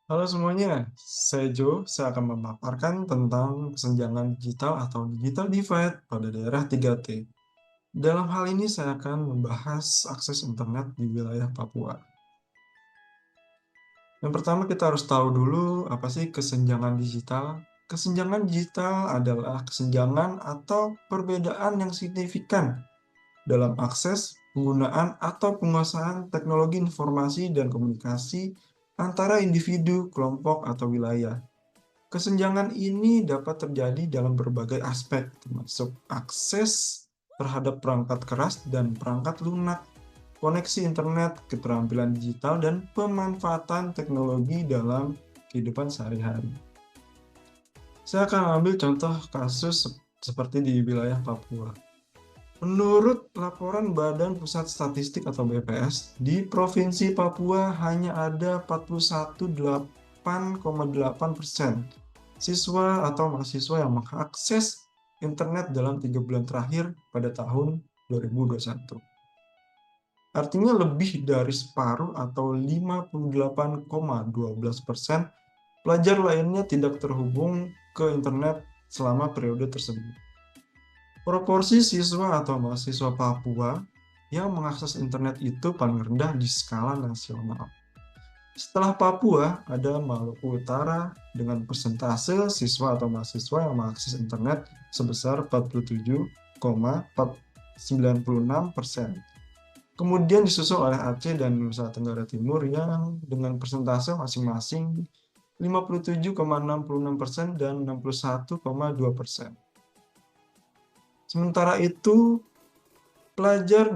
Halo semuanya, saya Jo. Saya akan memaparkan tentang kesenjangan digital atau digital divide pada daerah 3T. Dalam hal ini saya akan membahas akses internet di wilayah Papua. Yang pertama kita harus tahu dulu apa sih kesenjangan digital. Kesenjangan digital adalah kesenjangan atau perbedaan yang signifikan dalam akses, penggunaan, atau penguasaan teknologi informasi dan komunikasi antara individu, kelompok, atau wilayah. Kesenjangan ini dapat terjadi dalam berbagai aspek, termasuk akses terhadap perangkat keras dan perangkat lunak, koneksi internet, keterampilan digital, dan pemanfaatan teknologi dalam kehidupan sehari-hari. Saya akan ambil contoh kasus seperti di wilayah Papua. Menurut laporan Badan Pusat Statistik atau BPS, di Provinsi Papua hanya ada 41,8% siswa atau mahasiswa yang mengakses internet dalam 3 bulan terakhir pada tahun 2021. Artinya lebih dari separuh atau 58,12% pelajar lainnya tidak terhubung ke internet selama periode tersebut. Proporsi siswa atau mahasiswa Papua yang mengakses internet itu paling rendah di skala nasional. Setelah Papua, ada Maluku Utara dengan persentase siswa atau mahasiswa yang mengakses internet sebesar 47,96%. Kemudian disusul oleh Aceh dan Nusa Tenggara Timur yang dengan persentase masing-masing 57,66% dan 61,2%. Sementara itu, pelajar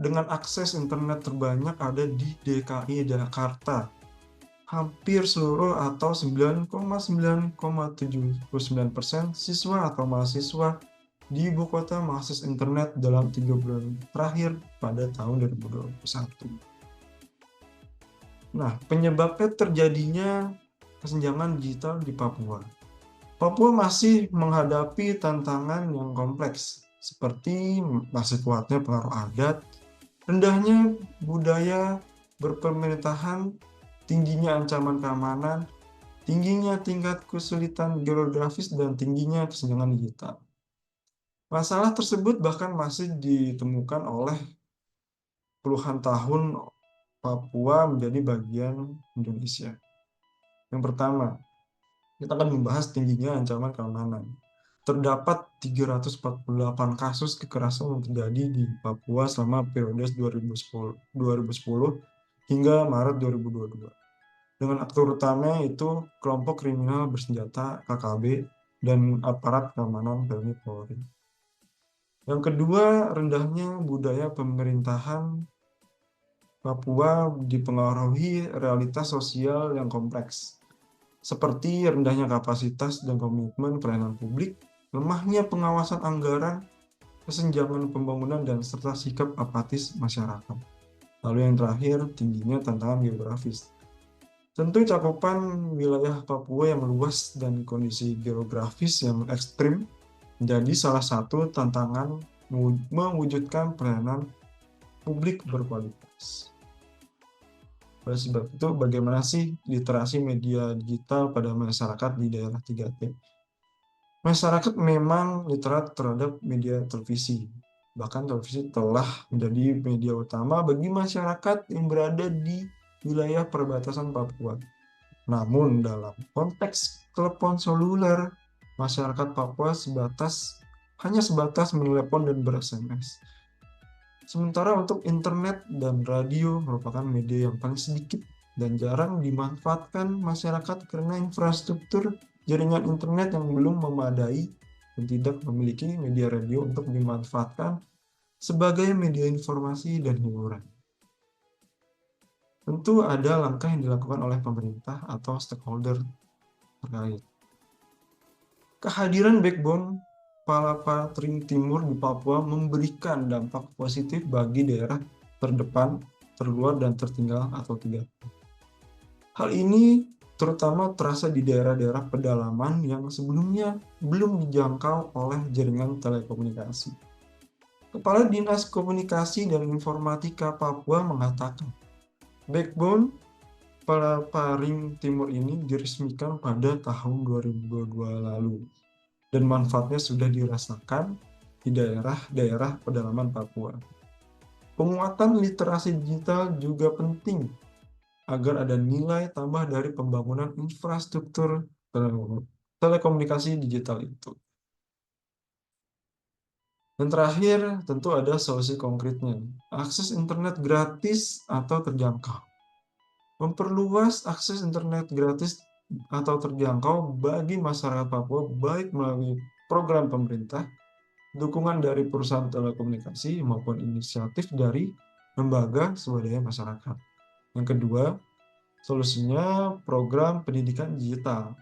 dengan akses internet terbanyak ada di DKI Jakarta. Hampir seluruh atau 9,9,79% siswa atau mahasiswa di ibu kota mengakses internet dalam 3 bulan terakhir pada tahun 2021. Nah, penyebabnya terjadinya kesenjangan digital di Papua. Papua masih menghadapi tantangan yang kompleks, seperti masih kuatnya pengaruh adat, rendahnya budaya berpemerintahan, tingginya ancaman keamanan, tingginya tingkat kesulitan geografis, dan tingginya kesenjangan digital. Masalah tersebut bahkan masih ditemukan oleh puluhan tahun Papua menjadi bagian Indonesia. Yang pertama, kita akan membahas tingginya ancaman keamanan. Terdapat 348 kasus kekerasan yang terjadi di Papua selama periode 2010 hingga Maret 2022. Dengan aktor utama itu kelompok kriminal bersenjata KKB dan aparat keamanan TNI Polri. Yang kedua, rendahnya budaya pemerintahan Papua dipengaruhi realitas sosial yang kompleks, seperti rendahnya kapasitas dan komitmen pelayanan publik, lemahnya pengawasan anggaran, kesenjangan pembangunan, dan serta sikap apatis masyarakat. Lalu yang terakhir, tingginya tantangan geografis. Tentu cakupan wilayah Papua yang luas dan kondisi geografis yang ekstrim menjadi salah satu tantangan mewujudkan pelayanan publik berkualitas. Oleh sebab itu, bagaimana sih literasi media digital pada masyarakat di daerah 3T? Masyarakat memang literat terhadap media televisi. Bahkan televisi telah menjadi media utama bagi masyarakat yang berada di wilayah perbatasan Papua. Namun dalam konteks telepon seluler, masyarakat Papua hanya sebatas menelepon dan ber-SMS. Sementara untuk internet dan radio merupakan media yang paling sedikit dan jarang dimanfaatkan masyarakat karena infrastruktur jaringan internet yang belum memadai dan tidak memiliki media radio untuk dimanfaatkan sebagai media informasi dan hiburan. Tentu ada langkah yang dilakukan oleh pemerintah atau stakeholder terkait. Kehadiran backbone Palapa Timur di Papua memberikan dampak positif bagi daerah terdepan, terluar, dan tertinggal atau 3T. Hal ini terutama terasa di daerah-daerah pedalaman yang sebelumnya belum dijangkau oleh jaringan telekomunikasi. Kepala Dinas Komunikasi dan Informatika Papua mengatakan, Backbone Palaparing Timur ini diresmikan pada tahun 2022 lalu dan manfaatnya sudah dirasakan di daerah-daerah pedalaman Papua. Penguatan literasi digital juga penting agar ada nilai tambah dari pembangunan infrastruktur telekomunikasi digital itu. Dan terakhir, tentu ada solusi konkretnya. Akses internet gratis atau terjangkau. Memperluas akses internet gratis atau terjangkau bagi masyarakat Papua baik melalui program pemerintah, dukungan dari perusahaan telekomunikasi, maupun inisiatif dari lembaga swadaya masyarakat. Yang kedua, solusinya program pendidikan digital.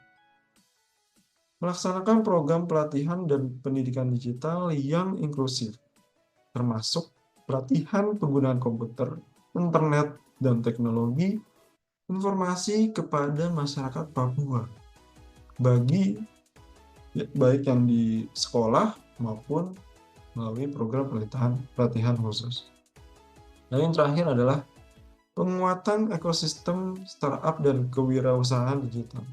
Melaksanakan program pelatihan dan pendidikan digital yang inklusif, termasuk pelatihan penggunaan komputer, internet, dan teknologi informasi kepada masyarakat Papua, baik yang di sekolah maupun melalui program pelatihan khusus. Dan yang terakhir adalah penguatan ekosistem startup dan kewirausahaan digital.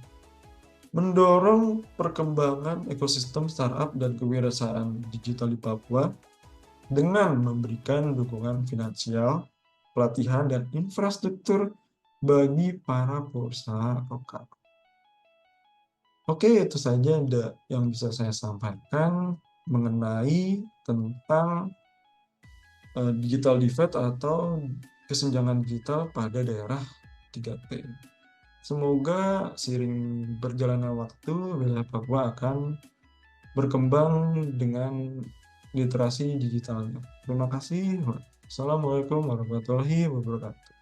Mendorong perkembangan ekosistem startup dan kewirausahaan digital di Papua dengan memberikan dukungan finansial, pelatihan, dan infrastruktur bagi para pengusaha lokal. Oke, itu saja yang bisa saya sampaikan mengenai tentang digital divide atau kesenjangan digital pada daerah 3T. Semoga seiring berjalannya waktu, wilayah Papua akan berkembang dengan literasi digitalnya. Terima kasih. Assalamualaikum warahmatullahi wabarakatuh.